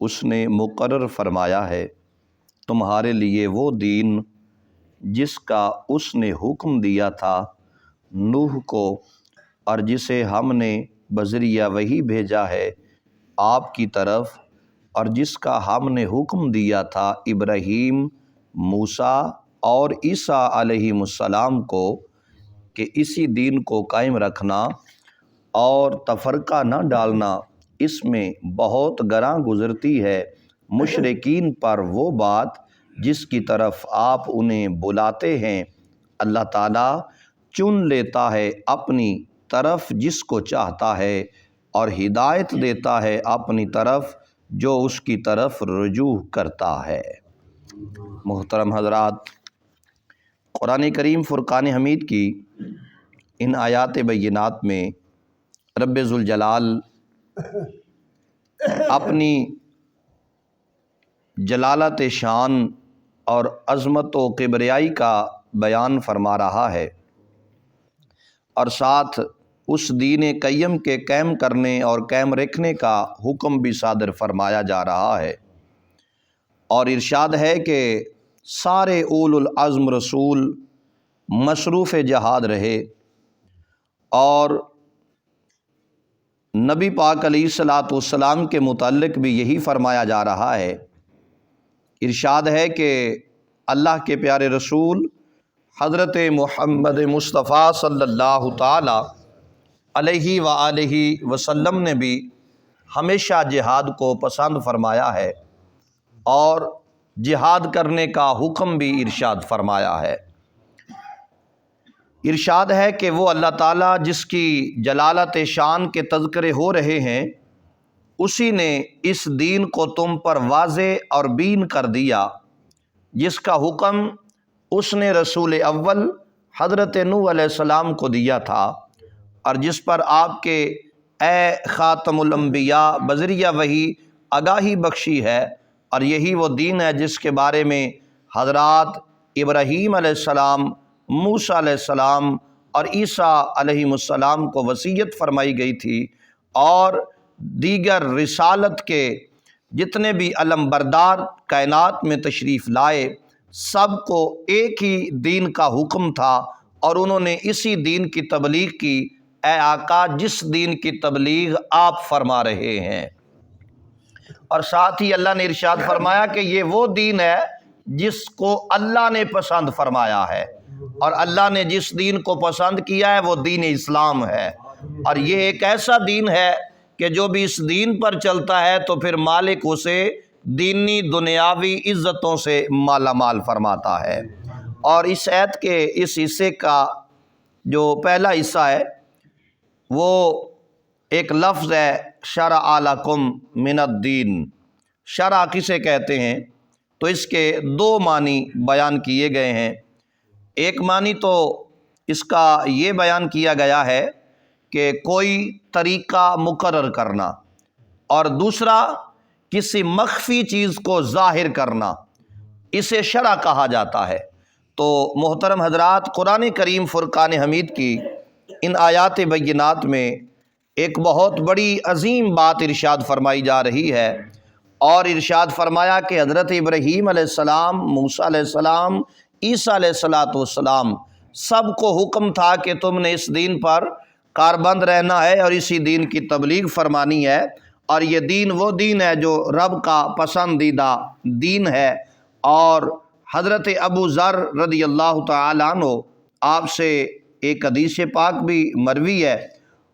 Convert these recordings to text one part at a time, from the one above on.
اس نے مقرر فرمایا ہے تمہارے لیے وہ دین جس کا اس نے حکم دیا تھا نوح کو اور جسے ہم نے بذریعہ وحی بھیجا ہے آپ کی طرف، اور جس کا ہم نے حکم دیا تھا ابراہیم، موسیٰ اور عیسیٰ علیہ السلام کو کہ اسی دین کو قائم رکھنا اور تفرقہ نہ ڈالنا، اس میں بہت گراں گزرتی ہے مشرکین پر وہ بات جس کی طرف آپ انہیں بلاتے ہیں۔ اللہ تعالیٰ چن لیتا ہے اپنی طرف جس کو چاہتا ہے اور ہدایت دیتا ہے اپنی طرف جو اس کی طرف رجوع کرتا ہے۔ محترم حضرات، قرآن کریم فرقان حمید کی ان آیات بینات میں رب ذوالجلال اپنی جلالت شان اور عظمت و کبریائی کا بیان فرما رہا ہے، اور ساتھ اس دین قیم کے قائم کرنے اور قائم رکھنے کا حکم بھی صادر فرمایا جا رہا ہے، اور ارشاد ہے کہ سارے اولو العزم رسول مصروف جہاد رہے، اور نبی پاک علیہ الصلاۃ والسلام کے متعلق بھی یہی فرمایا جا رہا ہے۔ ارشاد ہے کہ اللہ کے پیارے رسول حضرت محمد مصطفیٰ صلی اللہ تعالی علیہ وآلہ وسلم نے بھی ہمیشہ جہاد کو پسند فرمایا ہے اور جہاد کرنے کا حکم بھی ارشاد فرمایا ہے۔ ارشاد ہے کہ وہ اللہ تعالیٰ جس کی جلالت شان کے تذکرے ہو رہے ہیں، اسی نے اس دین کو تم پر واضح اور بین کر دیا، جس کا حکم اس نے رسول اول حضرت نوح علیہ السلام کو دیا تھا، اور جس پر آپ کے اے خاتم الانبیاء بذریعہ وحی آگاہی بخشی ہے، اور یہی وہ دین ہے جس کے بارے میں حضرات ابراہیم علیہ السلام، موسیٰ علیہ السلام اور عیسیٰ علیہ السلام کو وصیت فرمائی گئی تھی، اور دیگر رسالت کے جتنے بھی علم بردار کائنات میں تشریف لائے سب کو ایک ہی دین کا حکم تھا، اور انہوں نے اسی دین کی تبلیغ کی۔ اے آقا، جس دین کی تبلیغ آپ فرما رہے ہیں، اور ساتھ ہی اللہ نے ارشاد فرمایا کہ یہ وہ دین ہے جس کو اللہ نے پسند فرمایا ہے، اور اللہ نے جس دین کو پسند کیا ہے وہ دین اسلام ہے، اور یہ ایک ایسا دین ہے کہ جو بھی اس دین پر چلتا ہے تو پھر مالک اسے دینی دنیاوی عزتوں سے مالا مال فرماتا ہے۔ اور اس آیت کے اس حصے کا جو پہلا حصہ ہے وہ ایک لفظ ہے شرع لکم من الدین۔ شرع کسے کہتے ہیں تو اس کے دو معنی بیان کیے گئے ہیں۔ ایک معنی تو اس کا یہ بیان کیا گیا ہے کہ کوئی طریقہ مقرر کرنا، اور دوسرا کسی مخفی چیز کو ظاہر کرنا، اسے شرع کہا جاتا ہے۔ تو محترم حضرات، قرآن کریم فرقان حمید کی ان آیات بینات میں ایک بہت بڑی عظیم بات ارشاد فرمائی جا رہی ہے، اور ارشاد فرمایا کہ حضرت ابراہیم علیہ السلام، موسیٰ علیہ السلام، عیسیٰ علیہ السلام سب کو حکم تھا کہ تم نے اس دین پر کاربند رہنا ہے اور اسی دین کی تبلیغ فرمانی ہے، اور یہ دین وہ دین ہے جو رب کا پسندیدہ دین ہے۔ اور حضرت ابو ذر رضی اللہ تعالیٰ عنہ آپ سے ایک حدیث پاک بھی مروی ہے،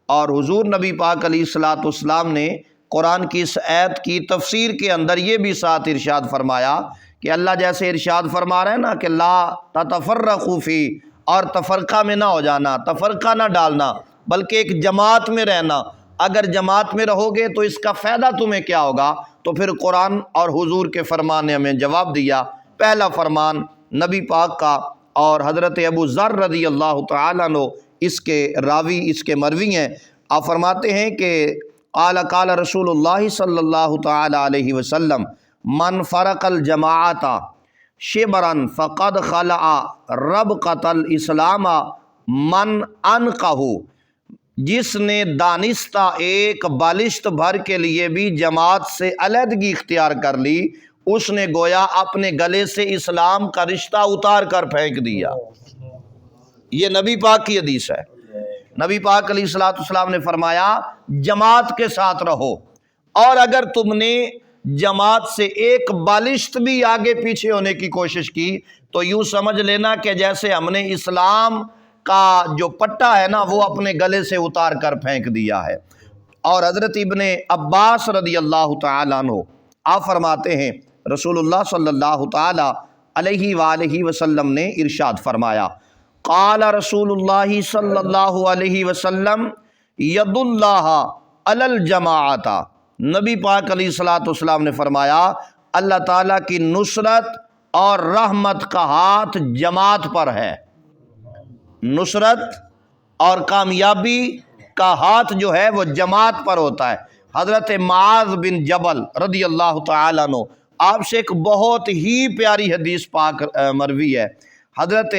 اور حضور نبی پاک علیہ الصلاۃ والسلام نے قرآن کی اس آیت کی تفسیر کے اندر یہ بھی ساتھ ارشاد فرمایا کہ اللہ جیسے ارشاد فرما رہے ہیں نا کہ لا تتفرقوا فی، اور تفرقہ میں نہ ہو جانا، تفرقہ نہ ڈالنا، بلکہ ایک جماعت میں رہنا۔ اگر جماعت میں رہو گے تو اس کا فائدہ تمہیں کیا ہوگا؟ تو پھر قرآن اور حضور کے فرمان نے ہمیں جواب دیا۔ پہلا فرمان نبی پاک کا، اور حضرت ابو ذر رضی اللہ تعالیٰ عنہ اس کے راوی، اس کے مروی ہیں۔ آپ فرماتے ہیں کہ قال قال رسول اللہ صلی اللہ تعالی علیہ وسلم من فرق الجماعت شبرا فقد خلع ربقۃ الاسلام من انقہ، جس نے دانستہ ایک بالشت بھر کے لیے بھی جماعت سے علیحدگی اختیار کر لی، اس نے گویا اپنے گلے سے اسلام کا رشتہ اتار کر پھینک دیا۔ یہ نبی پاک کی حدیث ہے۔ نبی پاک علیہ الصلوۃ والسلام نے فرمایا جماعت کے ساتھ رہو، اور اگر تم نے جماعت سے ایک بالشت بھی آگے پیچھے ہونے کی کوشش کی تو یوں سمجھ لینا کہ جیسے ہم نے اسلام کا جو پٹا ہے نا وہ اپنے گلے سے اتار کر پھینک دیا ہے۔ اور حضرت ابن عباس رضی اللہ تعالیٰ عنہ آپ فرماتے ہیں رسول اللہ صلی اللہ تعالیٰ علیہ وآلہ وسلم نے ارشاد فرمایا، قال رسول اللہ صلی اللہ علیہ وسلم ید اللہ علی الجماعت، نبی پاک علیہ الصلوۃ والسلام نے فرمایا اللہ تعالیٰ کی نصرت اور رحمت کا ہاتھ جماعت پر ہے۔ نصرت اور کامیابی کا ہاتھ جو ہے وہ جماعت پر ہوتا ہے۔ حضرت معاذ بن جبل رضی اللہ تعالیٰ عنہ آپ سے ایک بہت ہی پیاری حدیث پاک مروی ہے۔ حضرت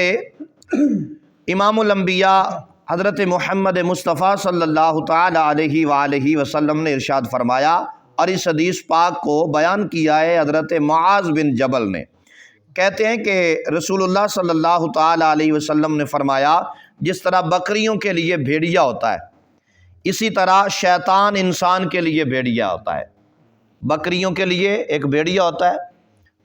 امام الانبیاء حضرت محمد مصطفیٰ صلی اللہ تعالیٰ علیہ وآلہ وسلم نے ارشاد فرمایا، اور اس حدیث پاک کو بیان کیا ہے حضرت معاذ بن جبل نے۔ کہتے ہیں کہ رسول اللہ صلی اللہ تعالیٰ علیہ وسلم نے فرمایا جس طرح بکریوں کے لیے بھیڑیا ہوتا ہے، اسی طرح شیطان انسان کے لیے بھیڑیا ہوتا ہے۔ بکریوں کے لیے ایک بھیڑیا ہوتا ہے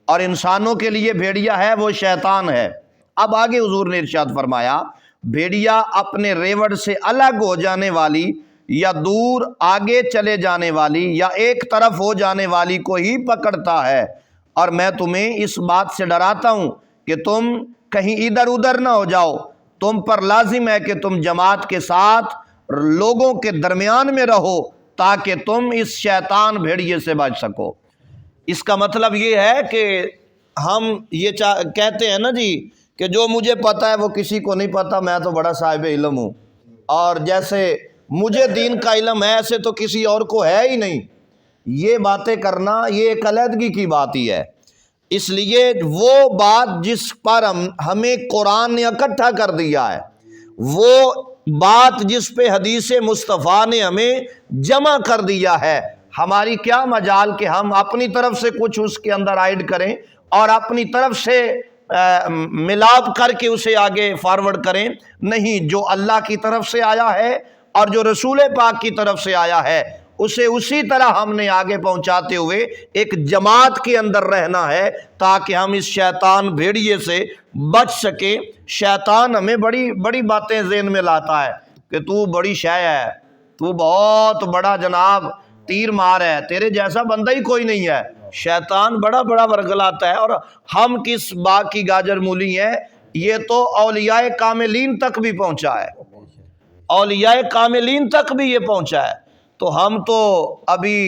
اور انسانوں کے لیے بھیڑیا ہے وہ شیطان ہے۔ اب آگے حضور نے ارشاد فرمایا بھیڑیا اپنے ریوڑ سے الگ ہو جانے والی یا دور آگے چلے جانے والی یا ایک طرف ہو جانے والی کو ہی پکڑتا ہے، اور میں تمہیں اس بات سے ڈراتا ہوں کہ تم کہیں ادھر ادھر نہ ہو جاؤ۔ تم پر لازم ہے کہ تم جماعت کے ساتھ لوگوں کے درمیان میں رہو تاکہ تم اس شیطان بھیڑیے سے بچ سکو۔ اس کا مطلب یہ ہے کہ ہم یہ کہتے ہیں نا جی کہ جو مجھے پتہ ہے وہ کسی کو نہیں پتہ، میں تو بڑا صاحب علم ہوں، اور جیسے مجھے دین کا علم ہے ایسے تو کسی اور کو ہے ہی نہیں۔ یہ باتیں کرنا یہ ایک علیحدگی کی بات ہی ہے۔ اس لیے وہ بات جس پر ہمیں قرآن نے اکٹھا کر دیا ہے، وہ بات جس پہ حدیث مصطفیٰ نے ہمیں جمع کر دیا ہے، ہماری کیا مجال کہ ہم اپنی طرف سے کچھ اس کے اندر ایڈ کریں اور اپنی طرف سے ملاپ کر کے اسے آگے فارورڈ کریں۔ نہیں، جو اللہ کی طرف سے آیا ہے اور جو رسول پاک کی طرف سے آیا ہے اسے اسی طرح ہم نے آگے پہنچاتے ہوئے ایک جماعت کے اندر رہنا ہے تاکہ ہم اس شیطان بھیڑیے سے بچ سکیں۔ شیطان ہمیں بڑی بڑی باتیں ذہن میں لاتا ہے کہ تو بڑی شے ہے، تو بہت بڑا جناب تیر مار ہے، تیرے جیسا بندہ ہی کوئی نہیں ہے۔ شیطان بڑا بڑا ورگلاتا ہے، اور ہم کس باغ کی گاجر مولی ہیں، یہ تو اولیاء کاملین تک بھی پہنچا ہے، اولیاء کاملین تک بھی یہ پہنچا ہے۔ تو ہم تو ابھی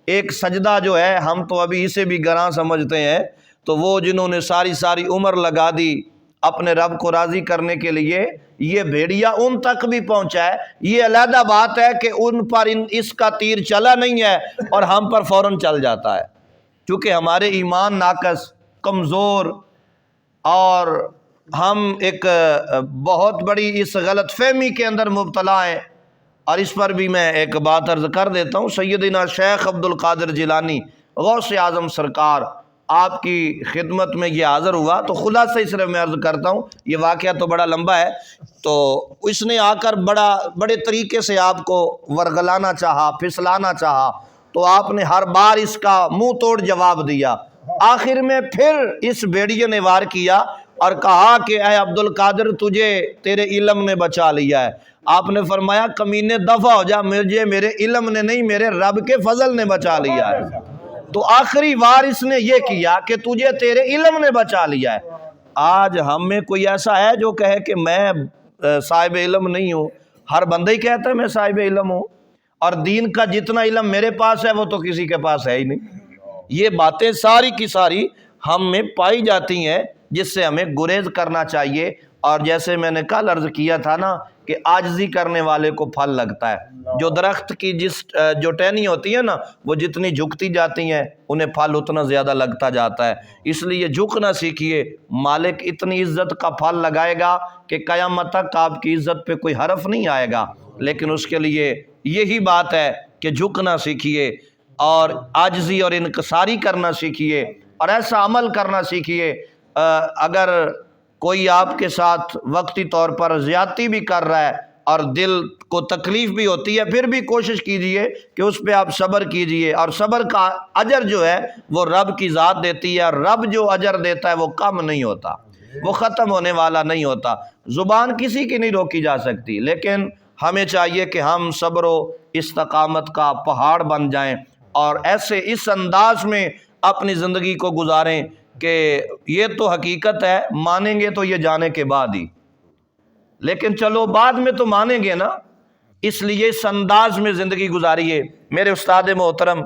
ایک سجدہ جو ہے ہم تو ابھی اسے بھی گراں سمجھتے ہیں، تو وہ جنہوں نے ساری عمر لگا دی اپنے رب کو راضی کرنے کے لیے، یہ بھیڑیا ان تک بھی پہنچا ہے۔ یہ علیحدہ بات ہے کہ ان پر اس کا تیر چلا نہیں ہے اور ہم پر فوراً چل جاتا ہے، چونکہ ہمارے ایمان ناقص، کمزور، اور ہم ایک بہت بڑی اس غلط فہمی کے اندر مبتلا ہیں۔ اور اس پر بھی میں ایک بات عرض کر دیتا ہوں، سیدنا شیخ عبد القادر جیلانی غوث اعظم سرکار آپ کی خدمت میں یہ حاضر ہوا، تو خلاصہ صرف میں عرض کرتا ہوں، یہ واقعہ تو بڑا لمبا ہے۔ تو اس نے آ کر بڑے طریقے سے آپ کو ورگلانا چاہا، پھسلانا چاہا، تو آپ نے ہر بار اس کا منہ توڑ جواب دیا۔ آخر میں پھر اس بھیڑیے نے وار کیا اور کہا کہ اے عبد القادر تجھے تیرے علم نے بچا لیا ہے۔ آپ نے فرمایا کمینے دفع ہو جا، مجھے میرے علم نے نہیں میرے رب کے فضل نے بچا لیا ہے۔ تو آخری وار اس نے یہ کیا کہ تجھے تیرے علم نے بچا لیا ہے۔ آج ہم میں کوئی ایسا ہے جو کہے کہ میں صاحب علم نہیں ہوں؟ ہر بندہ ہی کہتا ہے میں صاحب علم ہوں، اور دین کا جتنا علم میرے پاس ہے وہ تو کسی کے پاس ہے ہی نہیں۔ یہ باتیں ساری کی ساری ہم میں پائی جاتی ہیں جس سے ہمیں گریز کرنا چاہیے۔ اور جیسے میں نے کل عرض کیا تھا نا کہ عاجزی کرنے والے کو پھل لگتا ہے۔ جو درخت کی جو ٹہنی ہوتی ہے نا، وہ جتنی جھکتی جاتی ہیں انہیں پھل اتنا زیادہ لگتا جاتا ہے۔ اس لیے جھکنا سیکھیے، مالک اتنی عزت کا پھل لگائے گا کہ قیامت تک آپ کی عزت پہ کوئی حرف نہیں آئے گا، لیکن اس کے لیے یہی بات ہے کہ جھکنا سیکھیے اور عاجزی اور انکساری کرنا سیکھیے اور ایسا عمل کرنا سیکھیے۔ اگر کوئی آپ کے ساتھ وقتی طور پر زیادتی بھی کر رہا ہے اور دل کو تکلیف بھی ہوتی ہے، پھر بھی کوشش کیجئے کہ اس پہ آپ صبر کیجئے، اور صبر کا اجر جو ہے وہ رب کی ذات دیتی ہے، اور رب جو اجر دیتا ہے وہ کم نہیں ہوتا، وہ ختم ہونے والا نہیں ہوتا۔ زبان کسی کی نہیں روکی جا سکتی، لیکن ہمیں چاہیے کہ ہم صبر و استقامت کا پہاڑ بن جائیں اور ایسے اس انداز میں اپنی زندگی کو گزاریں کہ یہ تو حقیقت ہے، مانیں گے تو یہ جانے کے بعد ہی، لیکن چلو بعد میں تو مانیں گے نا، اس لیے اس انداز میں زندگی گزاریے۔ میرے استاد محترم